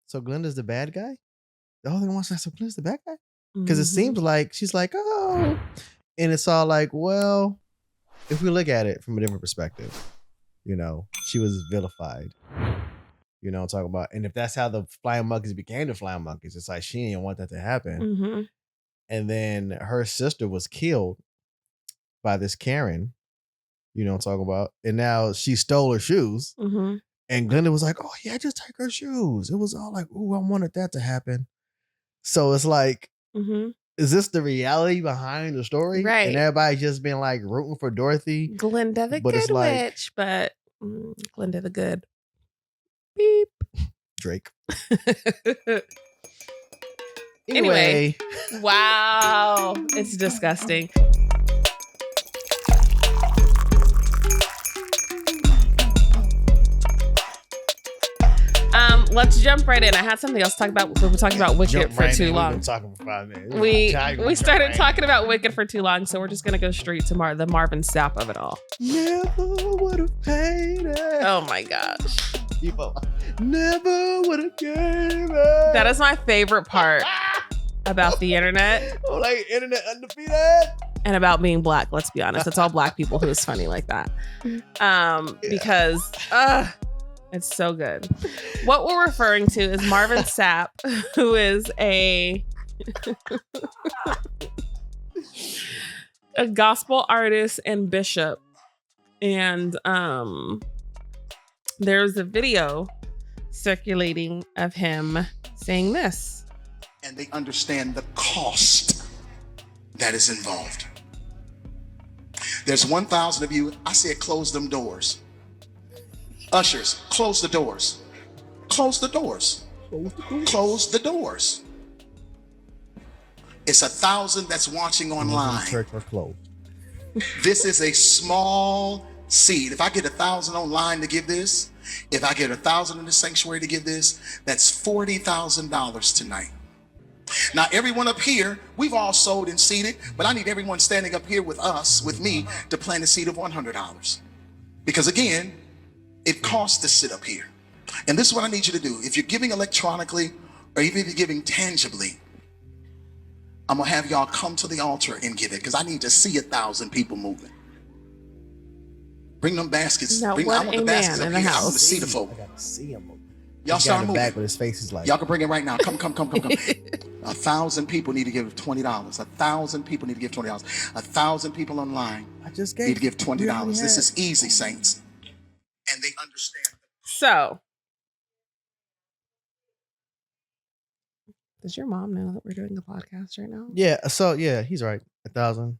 so Glenda's the bad guy? The whole thing wants to say, so Glenda's the bad guy? Because it seems like she's like, oh. And it's all like, well, if we look at it from a different perspective, you know, she was vilified. You know, talking about, and if that's how the flying monkeys became the flying monkeys, it's like she didn't want that to happen. And then her sister was killed by this Karen, you know what I'm talking about? And now she stole her shoes. And Glenda was like, oh yeah, just take her shoes. It was all like, ooh, I wanted that to happen. So it's like, is this the reality behind the story? Right. And everybody's just been like rooting for Dorothy. Glenda the good witch, but Glenda the good. Beep. Drake. Anyway. Wow. It's disgusting. Let's jump right in. I had something else to talk about. We were talking about Wicked for too long. We've been talking for 5 minutes. We started talking about Wicked for too long, so we're just gonna go straight to the Marvin Sapp of it all. Never would have paid it. Oh my gosh. People never would have gave it. That is my favorite part about the internet. Oh, like internet undefeated. And about being black. Let's be honest. It's all black people who is funny like that. Because it's so good. What we're referring to is Marvin Sapp, who is a gospel artist and bishop. And there's a video circulating of him saying this. And they understand the cost that is involved. There's 1,000 of you. I said, close them doors. Ushers, close the doors. Close the doors. Close the doors. It's 1,000 that's watching online. Church are closed. This is a small seed. If I get 1,000 online to give this, if I get 1,000 in the sanctuary to give this, that's $40,000 tonight. Now, everyone up here, we've all sold and seeded, but I need everyone standing up here with us, with me, to plant a seed of $100. Because again, it costs to sit up here. And this is what I need you to do. If you're giving electronically, or even if you're giving tangibly, I'm gonna have y'all come to the altar and give it, because I need to see 1,000 people moving. Bring them baskets. Now, I want the baskets up here. I want to see the folk. I got to see him. Y'all start moving. Back with his face is like. Y'all can bring it right now. Come. 1,000 people need to give $20. 1,000 people need to give $20. 1,000 people online I just need to give $20. This is easy, saints. And they understand. So, does your mom know that we're doing a podcast right now? Yeah. So yeah, he's right. 1,000,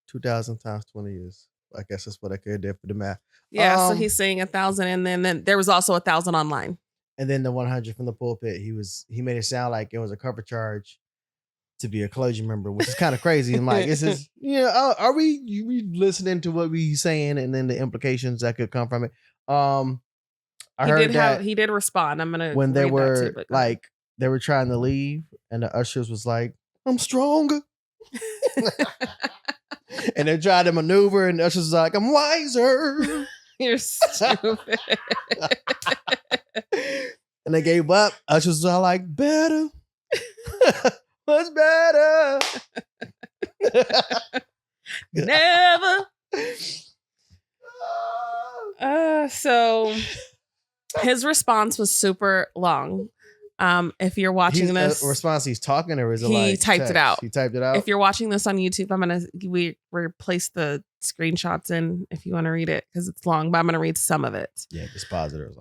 2,000 times 20 is. I guess that's what I could do for the math. Yeah. So he's saying 1,000, and then there was also 1,000 online. And then the 100 from the pulpit. He made it sound like it was a cover charge to be a clergy member, which is kind of crazy. And like, this is, are we listening to what we saying and then the implications that could come from it? I heard that he did respond. I'm gonna when they were they were trying to leave, and the ushers was like, "I'm stronger," and they tried to maneuver, and the ushers was like, "I'm wiser." You're stupid. And they gave up. Ushers was all like, "Better, what's better?" Never. So his response was super long. If you're watching this response, he's talking, or is it he typed text? it out? He typed it out. If you're watching this on YouTube, we replace the screenshots in if you want to read it because it's long, but I'm gonna read some of it. Yeah, just positive.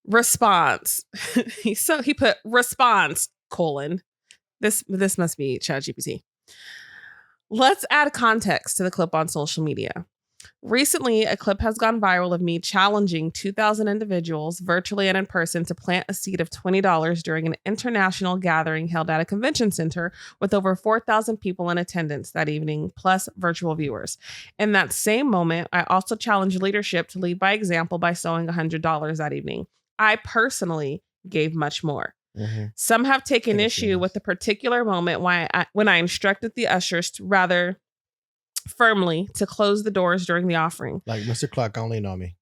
Response. he put response : this must be ChatGPT. Let's add context to the clip on social media. Recently, a clip has gone viral of me challenging 2,000 individuals, virtually and in person, to plant a seed of $20 during an international gathering held at a convention center with over 4,000 people in attendance that evening, plus virtual viewers. In that same moment, I also challenged leadership to lead by example by sowing $100 that evening. I personally gave much more. Mm-hmm. Some have taken issue with the particular moment when I instructed the ushers to rather firmly to close the doors during the offering. Like, Mr. Clark, don't lean on me.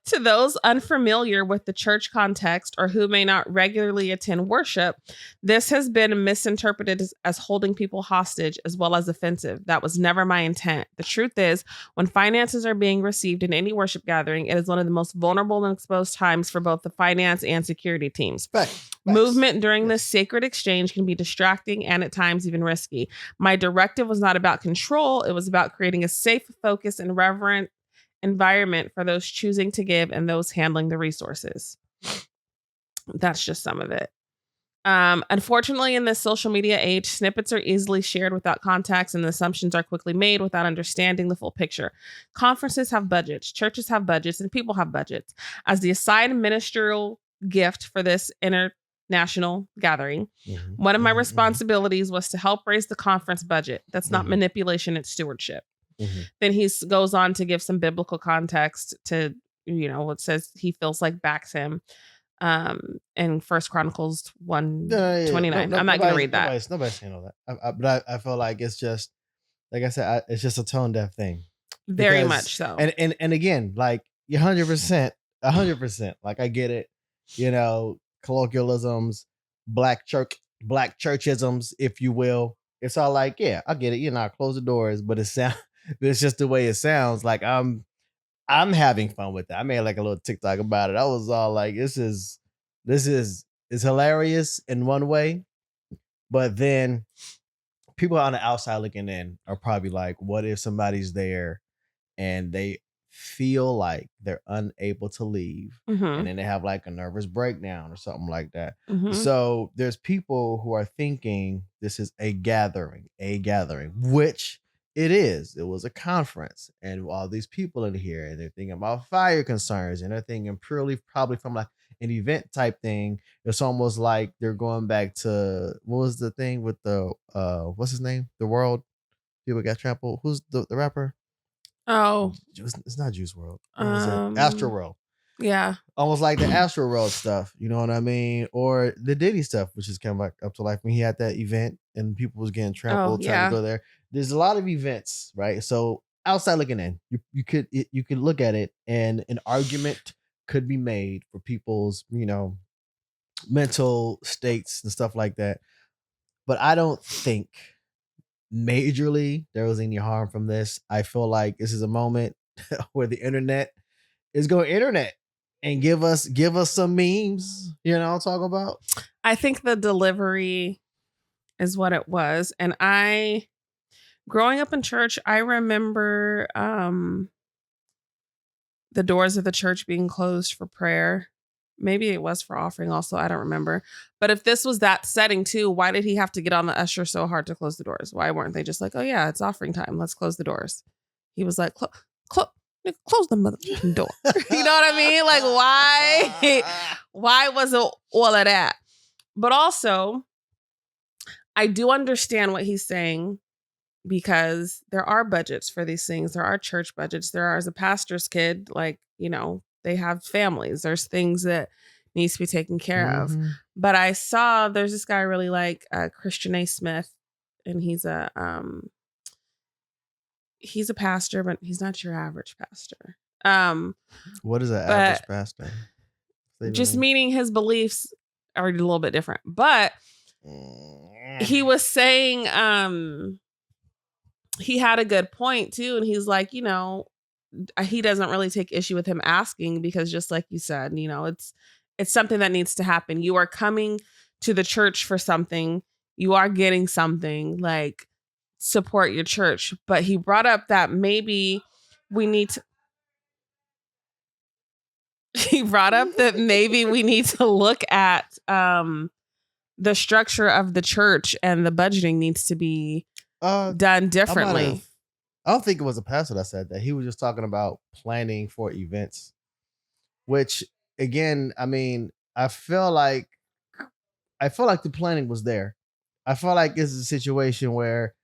To those unfamiliar with the church context or who may not regularly attend worship, this has been misinterpreted as holding people hostage as well as offensive. That was never my intent. The truth is, when finances are being received in any worship gathering, it is one of the most vulnerable and exposed times for both the finance and security teams. Facts. Movement during this sacred exchange can be distracting and at times even risky. My directive was not about control. It was about creating a safe, focused, and reverent environment for those choosing to give and those handling the resources. That's just some of it. Unfortunately, in this social media age, snippets are easily shared without context and assumptions are quickly made without understanding the full picture. Conferences have budgets, churches have budgets, and people have budgets. As the assigned ministerial gift for this international gathering, one of my responsibilities was to help raise the conference budget. That's not manipulation, it's stewardship. Then he goes on to give some biblical context to, it says he feels like backs him in First Chronicles 1:29. I'm not going to read that. Nobody's saying all that. But I feel like it's just, like I said, it's just a tone deaf thing. Very much so. And again, like 100%, like I get it, colloquialisms, black churchisms, if you will. It's all like, yeah, I get it. I close the doors, but it's just the way it sounds. Like I'm having fun with it. I made like a little TikTok about it. I was all like, this is hilarious in one way, but then people on the outside looking in are probably like, what if somebody's there and they feel like they're unable to leave, and then they have like a nervous breakdown or something like that. So there's people who are thinking this is a gathering, which it is. It was a conference, and all these people in here, and they're thinking about fire concerns, and they're thinking purely probably from like an event type thing. It's almost like they're going back to, what was the thing with the what's his name? The World people got trampled. Who's the rapper? Oh, it's not Juice WRLD. What was it? Astro World. Yeah, almost like the Astro World stuff. You know what I mean? Or the Diddy stuff, which is kind of like up to life when he had that event and people was getting trampled trying to go there. There's a lot of events, right? So outside looking in, you could look at it, and an argument could be made for people's mental states and stuff like that. But I don't think majorly there was any harm from this. I feel like this is a moment where the internet is going internet and give us some memes, talk about. I think the delivery is what it was. And growing up in church, I remember the doors of the church being closed for prayer. Maybe it was for offering also. I don't remember. But if this was that setting too, why did he have to get on the usher so hard to close the doors? Why weren't they just like, oh yeah, it's offering time, let's close the doors? He was like, close the motherfucking door. You know what I mean? Like, why was it all of that? But also, I do understand what he's saying, because there are budgets for these things. There are church budgets. There are, as a pastor's kid, they have families. There's things that needs to be taken care of. But I saw there's this guy I really like, Christian A. Smith, and he's a pastor, but he's not your average pastor. What is an average pastor? Just meaning his beliefs are a little bit different. But he was saying he had a good point too, and he's like, he doesn't really take issue with him asking, because just like you said, it's something that needs to happen. You are coming to the church for something. You are getting something, like, support your church. But he brought up that maybe we need to look at the structure of the church, and the budgeting needs to be done differently. I don't think it was a pastor that said that. He was just talking about planning for events, which, again, I mean, I feel like the planning was there. I feel like this is a situation where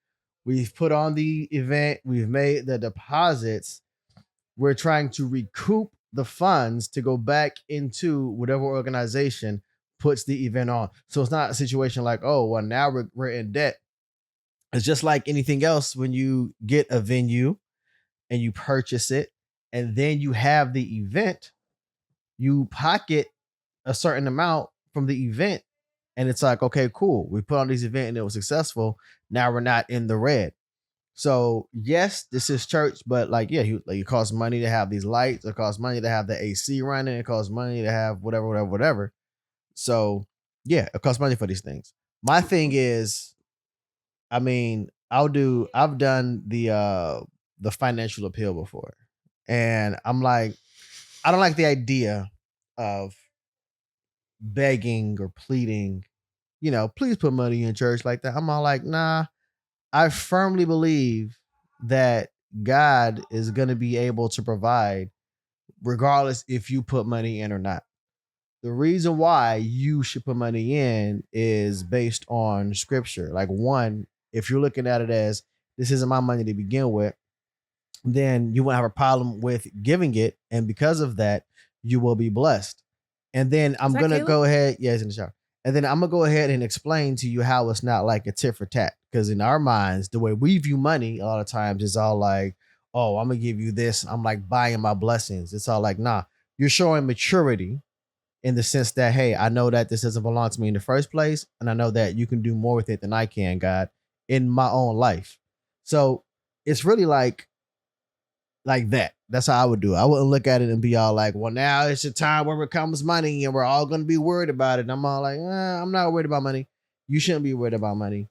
we've put on the event, we've made the deposits, we're trying to recoup the funds to go back into whatever organization puts the event on. So it's not a situation like, oh, well, now we're in debt. It's just like anything else. When you get a venue and you purchase it and then you have the event, you pocket a certain amount from the event, and it's like, okay, cool. We put on this event and it was successful. Now we're not in the red. So yes, this is church, but like, yeah, it costs money to have these lights. It costs money to have the AC running. It costs money to have whatever. So yeah, it costs money for these things. My thing is, I mean, I've done the financial appeal before, and I'm like, I don't like the idea of begging or pleading, please put money in church like that. I'm all like, nah. I firmly believe that God is going to be able to provide regardless if you put money in or not. The reason why you should put money in is based on scripture. Like, one, if you're looking at it as this isn't my money to begin with, then you won't have a problem with giving it. And because of that, you will be blessed. And then I'm going to go ahead. Yeah, it's in the shower. And then I'm going to go ahead and explain to you how it's not like a tit for tat. Because in our minds, the way we view money a lot of times is all like, oh, I'm going to give you this. I'm like buying my blessings. It's all like, nah, you're showing maturity in the sense that, hey, I know that this doesn't belong to me in the first place. And I know that you can do more with it than I can, God, in my own life. So it's really like that. That's how I would do it. I wouldn't look at it and be all like, well, now it's a time where it comes money and we're all going to be worried about it. And I'm all like, I'm not worried about money. You shouldn't be worried about money.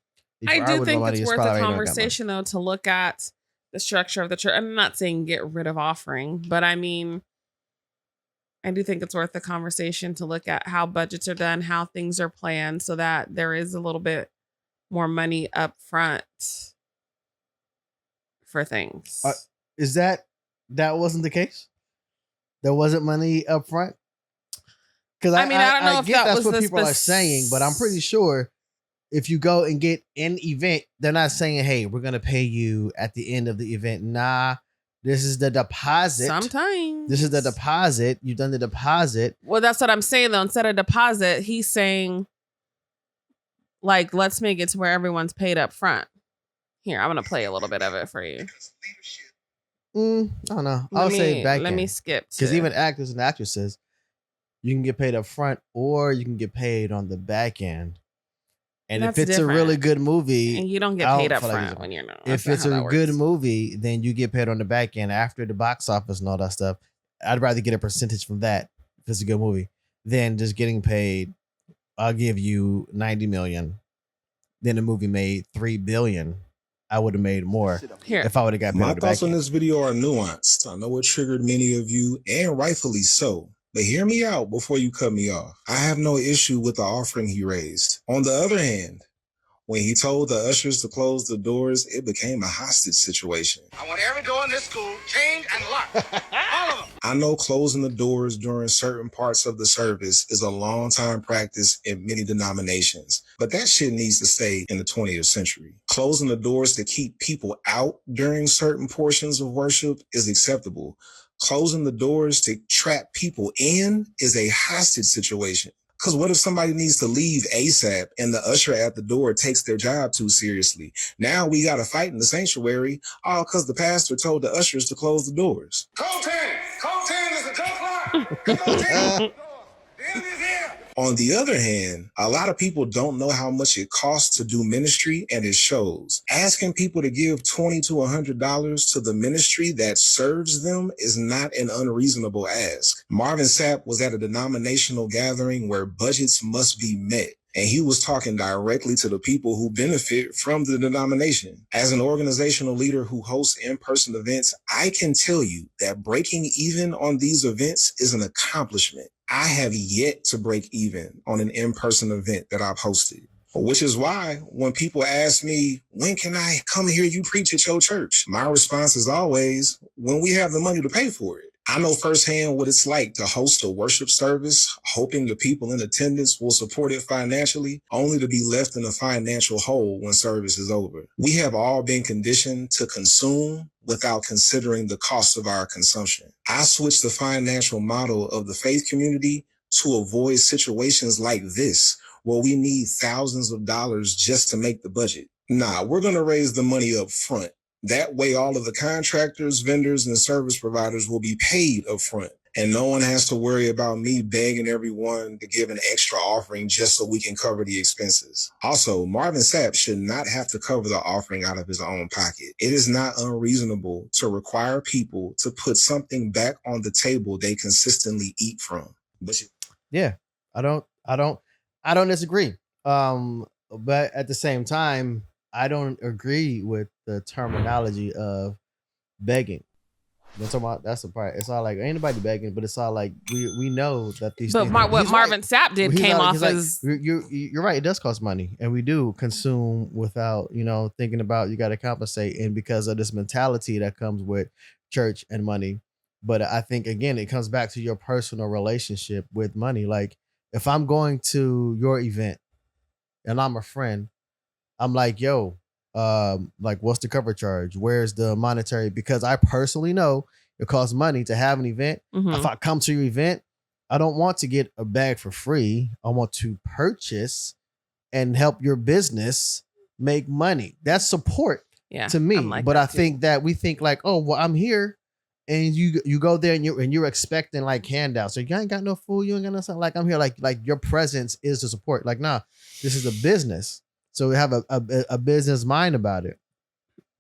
I do think it's worth a conversation, though, to look at the structure of the church. I'm not saying get rid of offering, but I mean, I do think it's worth the conversation to look at how budgets are done, how things are planned, so that there is a little bit more money up front for things. Is that wasn't the case? There wasn't money up front? Because I don't know if that's what people are saying, but I'm pretty sure if you go and get an event, they're not saying, hey, we're going to pay you at the end of the event. Nah, this is the deposit. Sometimes. This is the deposit. You've done the deposit. Well, that's what I'm saying, though. Instead of deposit, he's saying, like, let's make it to where everyone's paid up front. Here, I'm going to play a little bit of it for you. I don't know. I'll say back. Let me skip. Because even actors and actresses, you can get paid up front or you can get paid on the back end. And if it's different. A really good movie, and you don't get paid up front when you're not. If it's a good movie, then you get paid on the back end after the box office and all that stuff. I'd rather get a percentage from that if it's a good movie than just getting paid. I'll give you 90 million. Then the movie made 3 billion. I would have made more if I would have got paid. My thoughts on this video are nuanced. I know it triggered many of you, and rightfully so. But hear me out before you cut me off. I have no issue with the offering he raised. On the other hand, when he told the ushers to close the doors, it became a hostage situation. I want every door in this school chained and locked. All of them. I know closing the doors during certain parts of the service is a long time practice in many denominations, but that shit needs to stay in the 20th century. Closing the doors to keep people out during certain portions of worship is acceptable. Closing the doors to trap people in is a hostage situation. Because what if somebody needs to leave ASAP and the usher at the door takes their job too seriously? Now we got to fight in the sanctuary, all because the pastor told the ushers to close the doors. Code 10! Code 10 is the jump line! Code 10! The enemy is here! On the other hand, a lot of people don't know how much it costs to do ministry, and it shows. Asking people to give $20 to $100 to the ministry that serves them is not an unreasonable ask. Marvin Sapp was at a denominational gathering where budgets must be met, and he was talking directly to the people who benefit from the denomination. As an organizational leader who hosts in-person events, I can tell you that breaking even on these events is an accomplishment. I have yet to break even on an in-person event that I've hosted, which is why when people ask me, when can I come hear you preach at your church? My response is always, when we have the money to pay for it. I know firsthand what it's like to host a worship service, hoping the people in attendance will support it financially, only to be left in a financial hole when service is over. We have all been conditioned to consume without considering the cost of our consumption. I switched the financial model of the faith community to avoid situations like this, where we need thousands of dollars just to make the budget. Nah, we're going to raise the money up front That way, all of the contractors, vendors, and service providers will be paid upfront. And no one has to worry about me begging everyone to give an extra offering just so we can cover the expenses. Also, Marvin Sapp should not have to cover the offering out of his own pocket. It is not unreasonable to require people to put something back on the table they consistently eat from. Yeah, I don't disagree. But at the same time, I don't agree with the terminology of begging. That's about that's the part. It's all like ain't nobody begging, but it's all like we know that these. But things, what he's Marvin right. Sapp did He's came like- off he's like, as you're right. It does cost money, and we do consume without thinking about you got to compensate, and because of this mentality that comes with church and money. But I think again, it comes back to your personal relationship with money. Like if I'm going to your event and I'm a friend, I'm like, yo, like what's the cover charge? Where's the monetary? Because I personally know it costs money to have an event. Mhm. If I come to your event, I don't want to get a bag for free. I want to purchase and help your business make money. That's support to me. I'm like But that I too. think that we think like, oh, well, I'm here. And you go there and you're expecting like handouts. So you ain't got no food, you ain't got no something. Like I'm here, like your presence is the support. Like, nah, this is a business. So we have a business mind about it.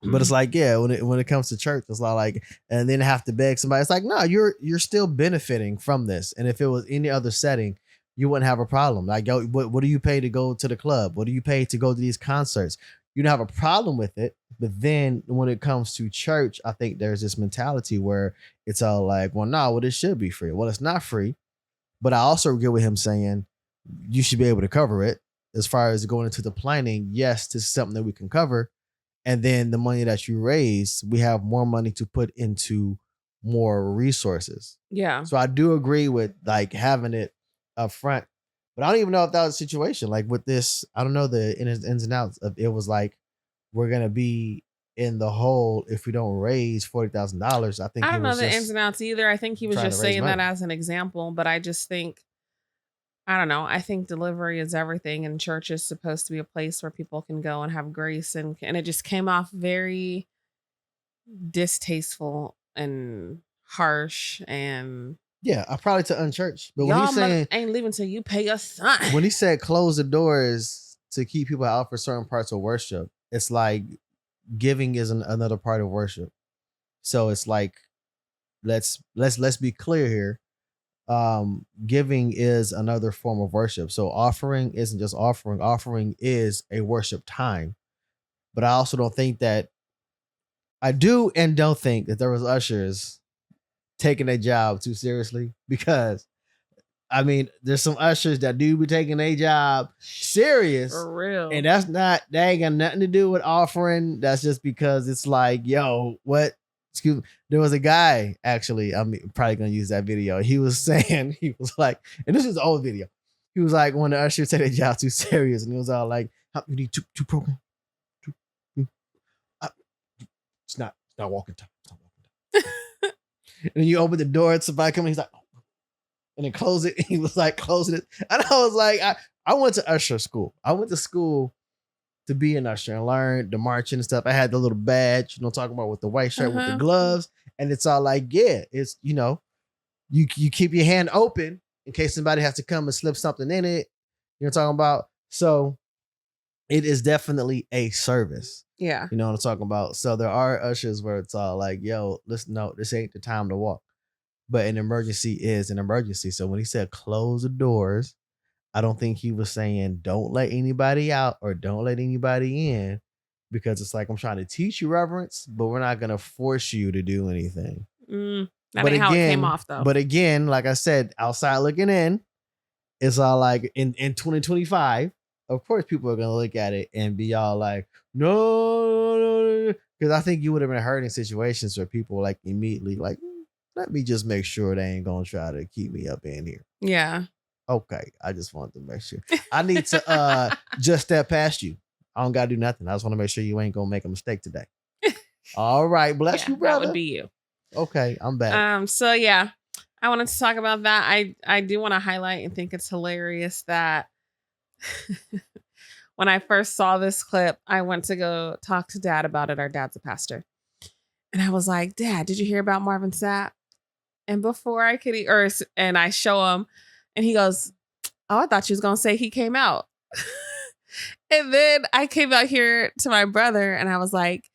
But it's like, yeah, when it comes to church, it's not like, and then have to beg somebody. It's like, no, you're still benefiting from this. And if it was any other setting, you wouldn't have a problem. Like, yo, what do you pay to go to the club? What do you pay to go to these concerts? You don't have a problem with it. But then when it comes to church, I think there's this mentality where it's all like, well, no, well, it should be free. Well, it's not free. But I also get with him saying you should be able to cover it. As far as going into the planning, yes, this is something that we can cover. And then the money that you raise, we have more money to put into more resources. Yeah. So I do agree with like having it up front. But I don't even know if that was a situation. Like with this, I don't know the ins and outs of it was like we're gonna be in the hole if we don't raise $40,000. I think I don't it know was the just ins and outs either. I think he was trying to just raise saying that money. as an example, but I just think I don't know. I think delivery is everything, and church is supposed to be a place where people can go and have grace, and it just came off very distasteful and harsh. And yeah, I probably to unchurch. But when y'all he's saying ain't leaving till you pay your son. when he said close the doors to keep people out for certain parts of worship, it's like giving is another part of worship. So it's like let's be clear here. Giving is another form of worship. So offering isn't just offering. Offering is a worship time. But I also don't think that I do and don't think that there was ushers taking their job too seriously, because I mean, there's some ushers that do be taking their job serious. For real. And that ain't got nothing to do with offering. That's just because it's like, yo, what? Excuse me. There was a guy, actually, I'm probably going to use that video. He was saying, he was like, and this is the old video. He was like, when the ushers take their job too serious, and he was all like, you need two programs. It's not walking time. It's not walking time. And then you open the door and somebody come in, he's like, oh. And then close it. He was like closing it. And I was like, I went to usher school. I went to school to be an usher and learn the marching and stuff. I had the little badge, talking about with the white shirt with the gloves. And it's all like, yeah, it's, you keep your hand open in case somebody has to come and slip something in it. Talking about? So it is definitely a service. Yeah. You know what I'm talking about? So there are ushers where it's all like, yo, listen, no, this ain't the time to walk. But an emergency is an emergency. So when he said close the doors, I don't think he was saying don't let anybody out or don't let anybody in, because it's like, I'm trying to teach you reverence, but we're not going to force you to do anything. That ain't how it came off, though. But again, like I said, outside looking in, it's all like in 2025, of course, people are going to look at it and be all like, no. Because I think you would have been hurt in situations where people like immediately like, let me just make sure they ain't going to try to keep me up in here. Yeah. Okay. I just wanted to make sure. I need to just step past you. I don't got to do nothing. I just want to make sure you ain't going to make a mistake today. All right. Bless you, brother. That would be you. Okay. I'm back. So yeah, I wanted to talk about that. I do want to highlight and think it's hilarious that when I first saw this clip, I went to go talk to Dad about it. Our dad's a pastor. And I was like, Dad, did you hear about Marvin Sapp? And before I could, and I show him, and he goes, oh, I thought you was going to say he came out. And then I came out here to my brother and I was like,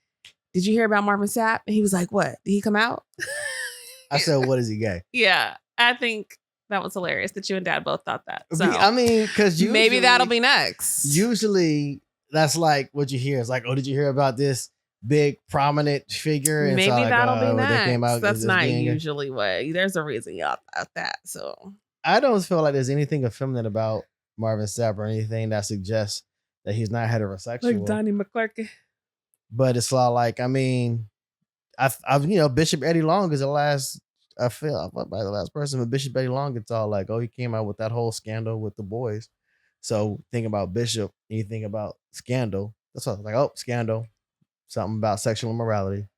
did you hear about Marvin Sapp? And he was like, what? Did he come out? I said, what is he gay? Yeah. I think that was hilarious that you and Dad both thought that. So I mean, because maybe that'll be next. Usually that's like what you hear. It's like, oh, did you hear about this big prominent figure? And maybe like, that'll be next. They came out, that's not usually what. There's a reason y'all thought that. So I don't feel like there's anything effeminate about Marvin Sapp or anything that suggests that he's not heterosexual. Like Donnie McClurkin. But it's all like, I mean, I've Bishop Eddie Long is the last. I feel by the last person, but Bishop Eddie Long, it's all like, oh, he came out with that whole scandal with the boys. So think about Bishop, and you think about scandal. That's all like, oh, scandal, something about sexual immorality.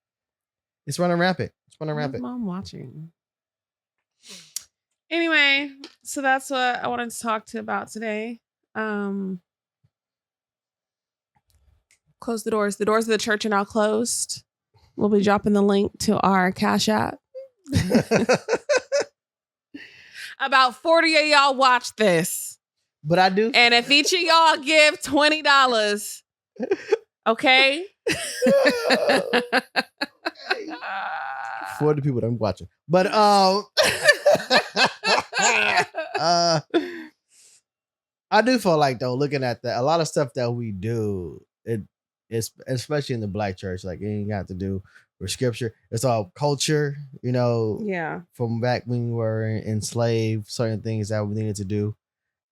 It's running rampant. I'm watching. Anyway, so that's what I wanted to talk about today. Close the doors. The doors of the church are now closed. We'll be dropping the link to our Cash App. About 40 of y'all watch this. But I do. And if each of y'all give $20, okay? 40 people that I'm watching. But I do feel like, though, looking at that, a lot of stuff that we do, it's especially in the Black church, like it ain't got to do with scripture. It's all culture, Yeah. From back when we were enslaved, certain things that we needed to do.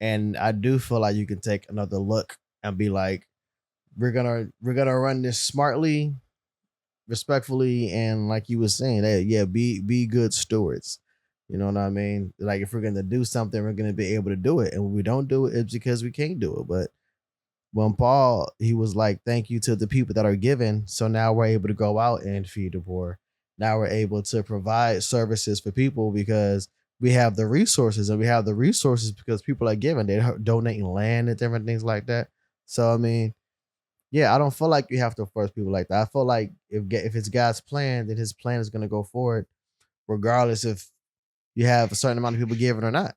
And I do feel like you can take another look and be like, we're gonna run this smartly, respectfully, and like you were saying, be good stewards. You know what I mean? Like if we're gonna do something, we're gonna be able to do it. And when we don't do it, it's because we can't do it. But when Paul, he was like, thank you to the people that are given. So now we're able to go out and feed the poor. Now we're able to provide services for people because we have the resources, and we have the resources because people are giving. They're donating land and different things like that. So, I mean, yeah, I don't feel like you have to force people like that. I feel like if it's God's plan, then his plan is going to go forward, regardless if you have a certain amount of people giving or not.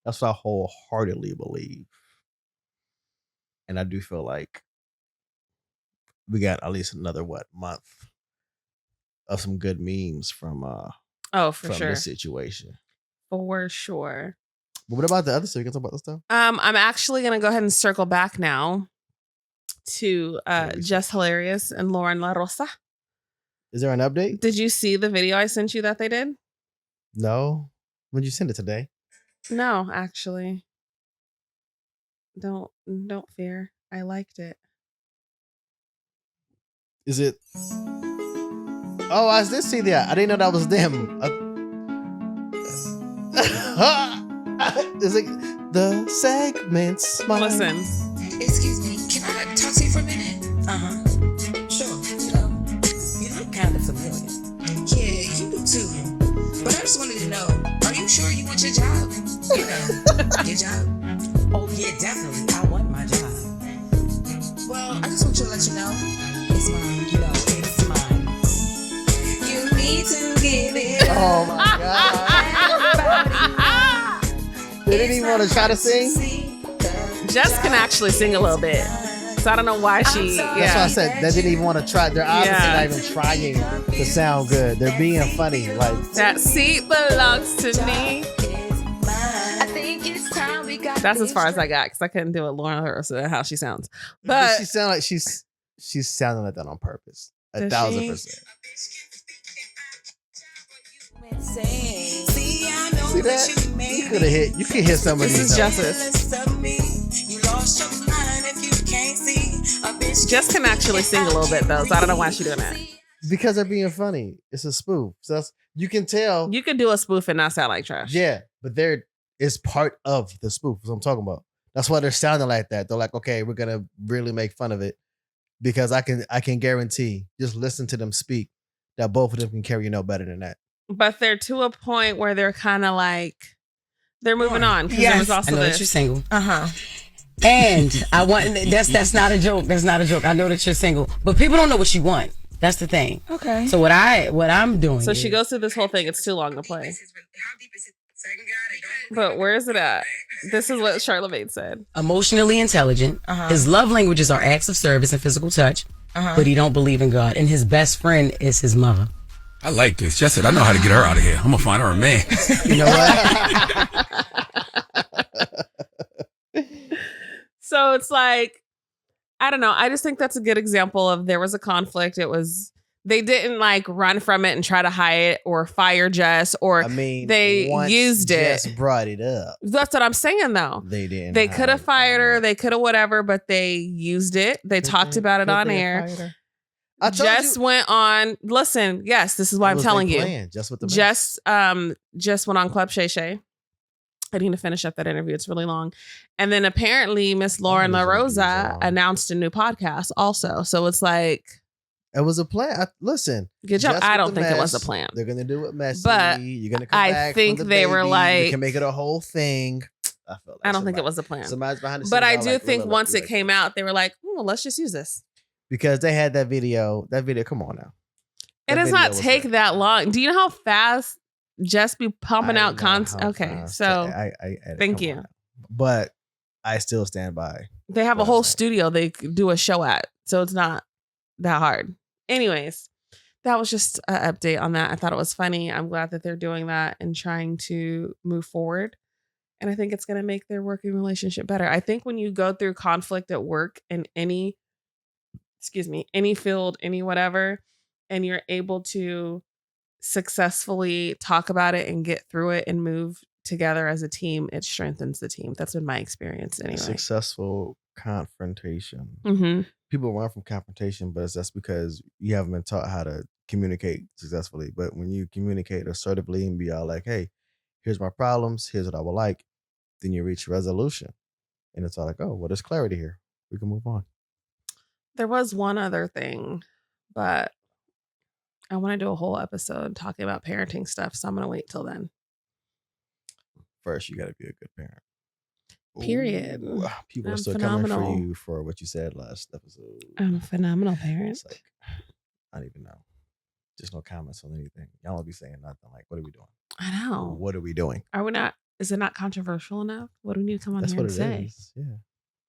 That's what I wholeheartedly believe. And I do feel like we got at least another month of some good memes from for sure this situation. For sure. But what about the other stuff? You can talk about this stuff. I'm actually gonna go ahead and circle back now to Jess Hilarious and Lauren La Rosa. Is there an update? Did you see the video I sent you that they did? No. When did you send it today? No, actually. Don't fear. I liked it. Is it? Oh, I did see that. I didn't know that was them. Is it the segments? Listen. Excuse me, can I talk to you for a minute? Sure. You look kind of familiar. Yeah, you do too. But I just wanted to know, are you sure you want your job? Your job? Oh yeah, definitely. I want my job. Well, I just want you to let you know, it's mine. It's mine. You need to give it up. Oh my God. They didn't even want to try to sing? Jess can actually sing a little bit. So I don't know why she. That's why I said they didn't even want to try. They're obviously not even trying to sound good. They're being funny. Like that seat belongs to me. That's as far as I got because I couldn't do it, Lauren Hersa, how she sounds. But she sounds like she's sounding like that on purpose. 1,000%. See that? You could have hit. You can hit some of these. This is Jess's. Jess can actually sing a little bit though, so I don't know why she's doing that. Because they're being funny. It's a spoof. So you can tell. You can do a spoof and not sound like trash. Yeah, but it's part of the spoof. That's what I'm talking about. That's why they're sounding like that. They're like, okay, we're gonna really make fun of it because I can guarantee, just listen to them speak, that both of them can carry better than that. But they're to a point where they're kind of like they're moving on because there was also I know this. That you're single. And I want that's not a joke. That's not a joke. I know that you're single, but people don't know what you want. That's the thing. Okay. So what I'm doing. So she goes through this whole thing. It's too long to play. But where is it at? This is what Charlamagne said. Emotionally intelligent. His love languages are acts of service and physical touch, but he don't believe in God. And his best friend is his mother. I like this. Jess said, I know how to get her out of here. I'm going to find her a man. You know what? So it's like, I don't know. I just think that's a good example of there was a conflict. They didn't like run from it and try to hide it or fire Jess or they used it. Jess brought it up. That's what I'm saying though. They didn't. They could have fired her. They could have whatever, but they used it. They talked about it on air. Jess went on. Listen, yes, this is why I'm telling you. Just with the Jess went on Club Shay Shay. I need to finish up that interview. It's really long. And then apparently Miss Lauren La Rosa announced a new podcast also. So it's like it was a plan. Listen, good job. I don't think it was a plan. They're gonna do it messy. But you're gonna come back. I think they were like, you can make it a whole thing. I don't think it was a plan. Somebody's behind the scenes. But I do think once it came out, they were like, well, let's just use this. Because they had that video. That video, come on now. It does not take that long. Do you know how fast Jess be pumping out content? Okay, so thank you. But I still stand by. They have a whole studio they do a show at, so it's not that hard. Anyways, that was just an update on that. I thought it was funny. I'm glad that they're doing that and trying to move forward. And I think it's going to make their working relationship better. I think when you go through conflict at work in any field, any whatever, and you're able to successfully talk about it and get through it and move together as a team, it strengthens the team. That's been my experience anyway. Successful confrontation. Mm-hmm. People run from confrontation, but that's because you haven't been taught how to communicate successfully. But when you communicate assertively and be all like, hey, here's my problems, here's what I would like, then you reach resolution. And it's all like, oh, well, there's clarity here. We can move on. There was one other thing, but I want to do a whole episode talking about parenting stuff, so I'm going to wait till then. First, you got to be a good parent. Period. Ooh, people are still coming for you for what you said last episode. I'm a phenomenal parent. It's like, I don't even know. Just no comments on anything. Y'all don't be saying nothing. Like, what are we doing? I know. What are we doing? Are we not? Is it not controversial enough? What do we need to come on here and say? Is. Yeah.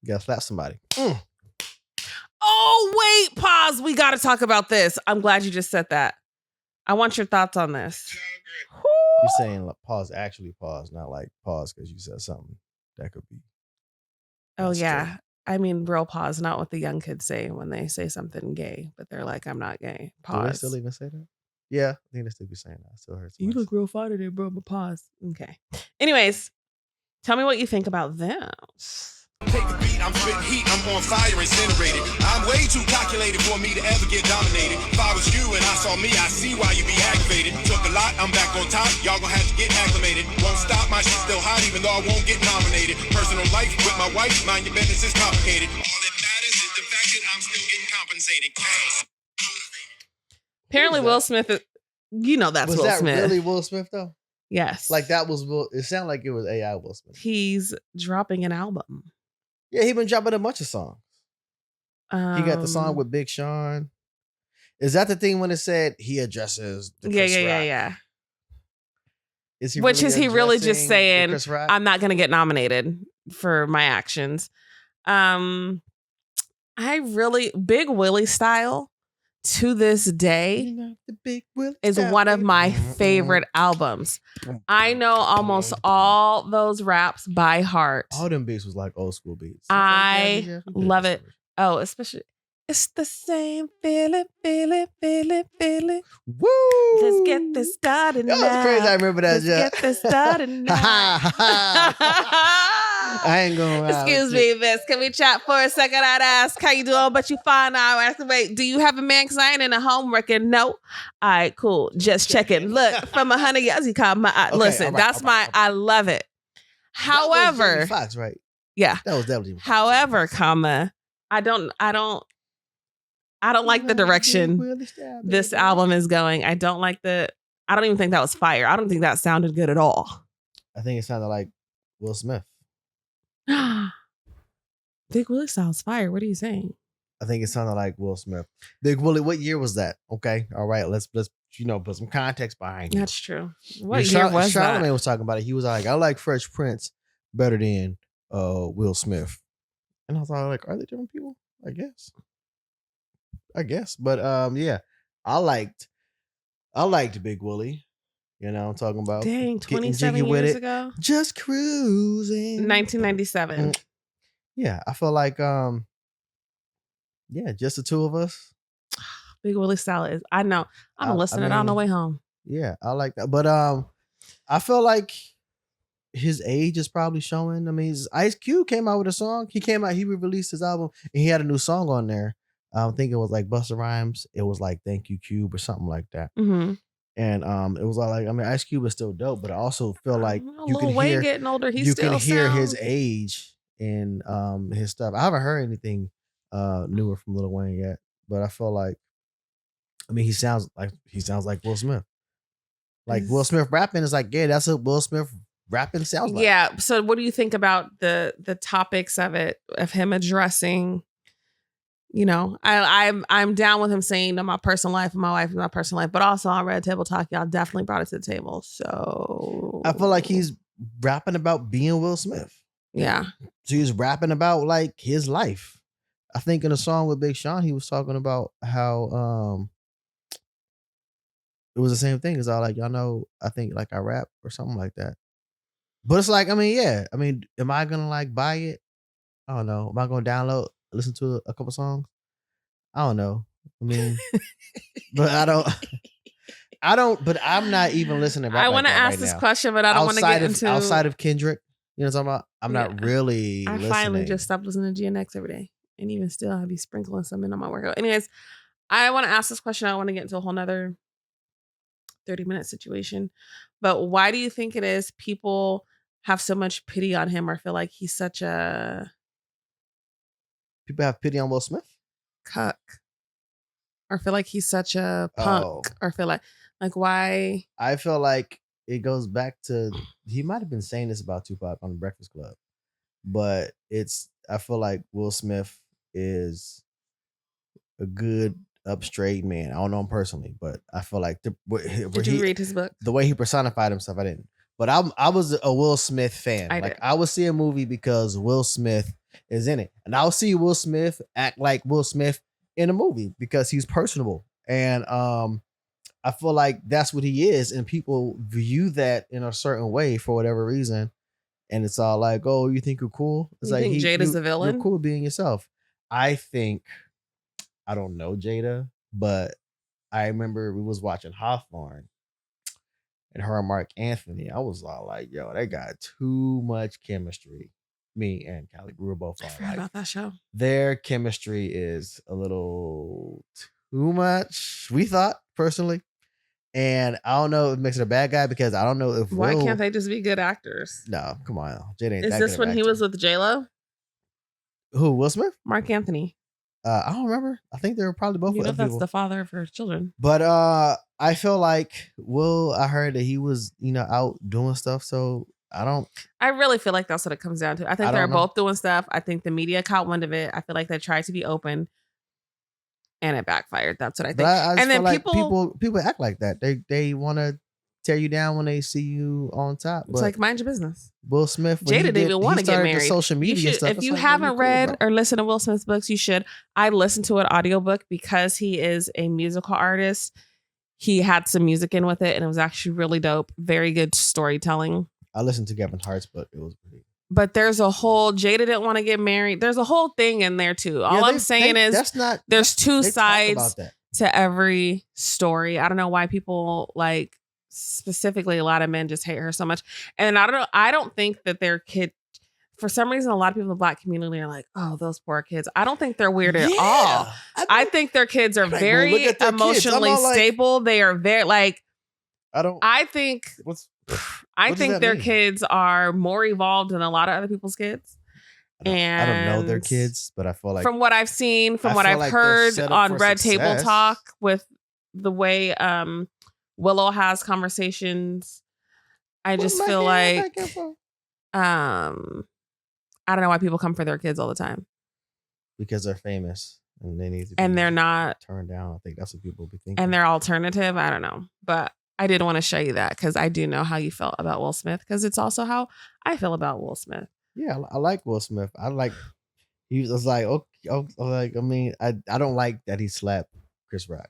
You got to slap somebody. Oh, wait, pause. We got to talk about this. I'm glad you just said that. I want your thoughts on this. You're saying like, pause, actually pause, not like pause because you said something that could be. Oh, yeah. True. I mean, real pause, not what the young kids say when they say something gay, but they're like, I'm not gay. Pause. Do they still even say that? Yeah, I think they still be saying that. I still heard you look real fine today, bro, but pause. Okay. Anyways, tell me what you think about them. Take the beat, I'm spitting heat, I'm on fire, incinerated. I'm way too calculated for me to ever get dominated. If I was you and I saw me, I see why you be aggravated. Took a lot, I'm back on top, y'all gonna have to get acclimated. Won't stop, my shit still hot, even though I won't get nominated. Personal life with my wife, mind your business is complicated. All that matters is the fact that I'm still getting compensated. Apparently Will Smith, you know that's Will Smith. Was that really Will Smith though? Yes. Like that was Will, it sounded like it was AI Will Smith. He's dropping an album. Yeah, he been dropping a bunch of songs. He got the song with Big Sean. Is that the thing when it said he addresses the Chris Rock? Yeah. Is he Which really is he really just saying, Chris Rock? I'm not going to get nominated for my actions. I really, Big Willie style to this day is one of my favorite albums. I know almost all those raps by heart. All them beats was like old school beats. I love it. Oh, especially it's the same feeling. Woo! Let's get this started now. That was crazy. I remember that. Let's get this started now. I ain't going to Excuse me, miss. Can we chat for a second? I'd ask, how you doing? But you fine. I ask, wait, do you have a man? Because I ain't in a home working. No. All right, cool. Just checking. Look, from 100 years, he called my eye. Listen, that's I love it. However. That was Fox, right? Yeah. That was definitely Fox. However, I don't like the direction this album is going. I don't even think that was fire. I don't think that sounded good at all. I think it sounded like Will Smith. Big Willie sounds fire. What are you saying? I think it sounded like Will Smith. Big Willie, what year was that? Okay, all right, let's put some context behind it. That's true. What year was Charlamagne that? was talking about it. He was like, I like Fresh Prince better than Will Smith, and I was like, are they different people? I guess, but yeah, I liked Big Willie. You know, I'm talking about Dang, getting 27 jiggy with years it. ago? Just cruising. 1997. Yeah, I feel like yeah, just the two of us. Big Willie style is. I know. I'm gonna listen to it on the way home. Yeah, I like that. But I feel like his age is probably showing. I mean, Ice Cube came out with a song. He released his album and he had a new song on there. I think it was like Busta Rhymes. It was like Thank You Cube or something like that. Mm-hmm. And it was like, I mean, Ice Cube is still dope, but I also feel like you can hear getting older. You can hear his age in his stuff. I haven't heard anything newer from Lil Wayne yet, but I feel like, I mean, he sounds like Will Smith. Like Will Smith rapping is like, yeah, that's what Will Smith rapping sounds like. Yeah. So what do you think about the topics of it, of him addressing, you know, I'm down with him saying my personal life and my wife is my personal life, but also on Red Table Talk, y'all definitely brought it to the table. So I feel like he's rapping about being Will Smith. Yeah. So he's rapping about like his life. I think in a song with Big Sean, he was talking about how it was the same thing. It's all like, y'all know, I think like I rap or something like that. But it's like, I mean, yeah. I mean, am I gonna like buy it? I don't know. Am I gonna listen to a couple songs? I don't know. I mean, but I don't, but I'm not even listening. I want to ask this question, but I don't want to get into outside of Kendrick. You know what I'm talking about? I'm not really I listening. finally just stopped listening to GNX every day. And even still, I'd be sprinkling some in on my workout. Anyways, I want to ask this question. I want to get into a whole nother 30-minute situation. But why do you think it is people have so much pity on him or feel like he's such a... People have pity on Will Smith? Cuck. Or feel like he's such a punk. Or feel like why? I feel like it goes back to, he might have been saying this about Tupac on the Breakfast Club, but I feel like Will Smith is a good, up straight man. I don't know him personally, but I feel like Did you read his book? The way he personified himself, I didn't. But I was a Will Smith fan. I would see a movie because Will Smith is in it, and I'll see Will Smith act like Will Smith in a movie because he's personable, and I feel like that's what he is, and people view that in a certain way for whatever reason, and it's all like, oh, you think you're cool? It's you like think Jada's the villain? You're cool being yourself. I don't know Jada, but I remember we was watching Hawthorne and her and Mark Anthony. I was all like, yo, they got too much chemistry. Me and Callie, we were both all like, about that show. Their chemistry is a little too much, we thought, personally. And I don't know if it makes it a bad guy because I don't know if why can't they just be good actors? No, come on. Jada ain't is this when he was with J-Lo? Who, Will Smith? Mark Anthony. I don't remember. I think they were probably both. You know, that's the father of her children. But I feel like I heard that he was, out doing stuff. So I really feel like that's what it comes down to. I think they're both doing stuff. I think the media caught wind of it. I feel like they tried to be open and it backfired. That's what I think. And then people act like that. They want to tear you down when they see you on top. It's like, mind your business. Will Smith, Jada didn't even want to get married. Social media stuff. If you haven't read or listened to Will Smith's books, you should. I listened to an audiobook because he is a musical artist. He had some music in with it, and it was actually really dope. Very good storytelling. I listened to Kevin Hart's book. It was pretty. But there's a whole Jada didn't want to get married. There's a whole thing in there too. All I'm saying is there's two sides to every story. I don't know why people like specifically a lot of men just hate her so much. And I don't think that their kid, for some reason, a lot of people in the Black community are like, oh, those poor kids. I don't think they're weird at all. I think their kids are very emotionally stable. They are very I think their kids are more evolved than a lot of other people's kids. I don't know their kids, but I feel like from what I've seen, from what I've heard on Red Table Talk with the way Willow has conversations, I just feel like I don't know why people come for their kids all the time. Because they're famous. and they need to. And they're not turned down. I think that's what people be thinking. And they're alternative. I don't know, but I did want to show you that because I do know how you felt about Will Smith because it's also how I feel about Will Smith. Yeah, I like Will Smith. I like. He was like, like I mean, I don't like that he slapped Chris Rock,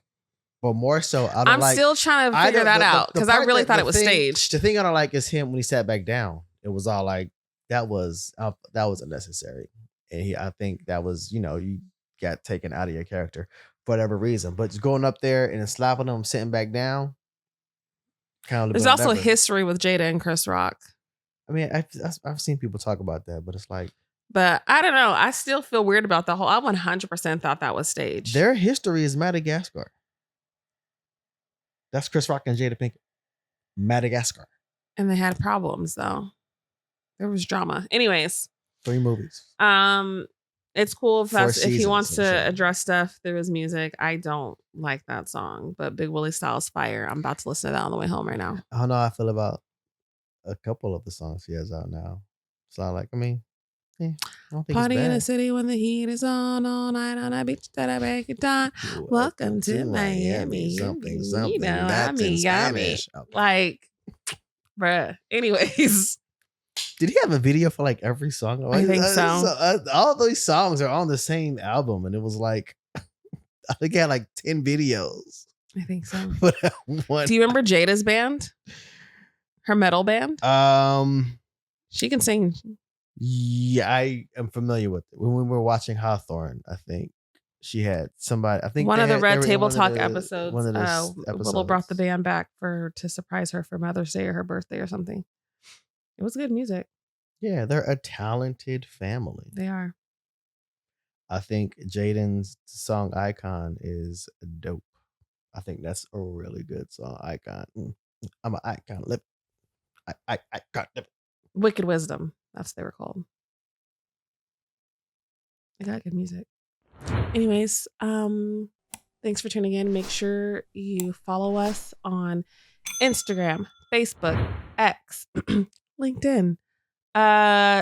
but more so, I'm still trying to figure that out because I really thought it was staged. The thing I don't like is him when he sat back down. It was all like that was unnecessary, and I think that was you got taken out of your character for whatever reason. But just going up there and then slapping him, sitting back down, kind of. There's also history with Jada and Chris Rock. I mean, I've seen people talk about that, but it's like. But I don't know. I still feel weird about the whole. I 100% thought that was staged. Their history is Madagascar. That's Chris Rock and Jada Pinkett. Madagascar. And they had problems though. There was drama. Anyways. 3 movies. It's cool if he wants to address stuff through his music. I don't like that song, but Big Willie Styles Fire. I'm about to listen to that on the way home right now. I don't know how I feel about a couple of the songs he has out now. So I don't think Party it's bad. in the city when the heat is on all night on that beach that I break it down. Welcome to Miami. Something. You know, That's in Spanish. Okay. Like, bruh. Anyways. Did he have a video for like every song? I think so. All these songs are on the same album, and it was like, I think he had like 10 videos. I think so. But do you remember Jada's band? Her metal band? She can sing. Yeah, I am familiar with it. When we were watching Hawthorne, I think she had somebody. I think one of the Red Table Talk episodes. Willow brought the band back to surprise her for Mother's Day or her birthday or something. It was good music. Yeah, they're a talented family. They are. I think Jaden's song Icon is dope. I think that's a really good song. Icon. I'm an icon. I got it. Wicked Wisdom. That's what they were called. I got good music. Anyways, thanks for tuning in. Make sure you follow us on Instagram, Facebook, X, LinkedIn,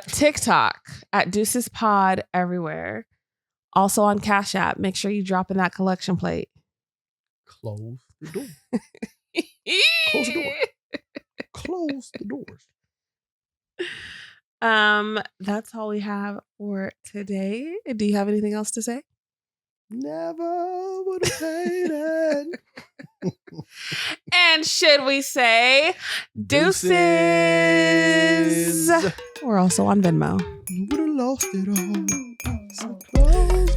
TikTok at Deuces Pod everywhere. Also on Cash App. Make sure you drop in that collection plate. Close the door. Close the door. Close the doors. That's all we have for today. Do you have anything else to say? Never would have paid it. And should we say deuces? We're also on Venmo. You would have lost it all. So close,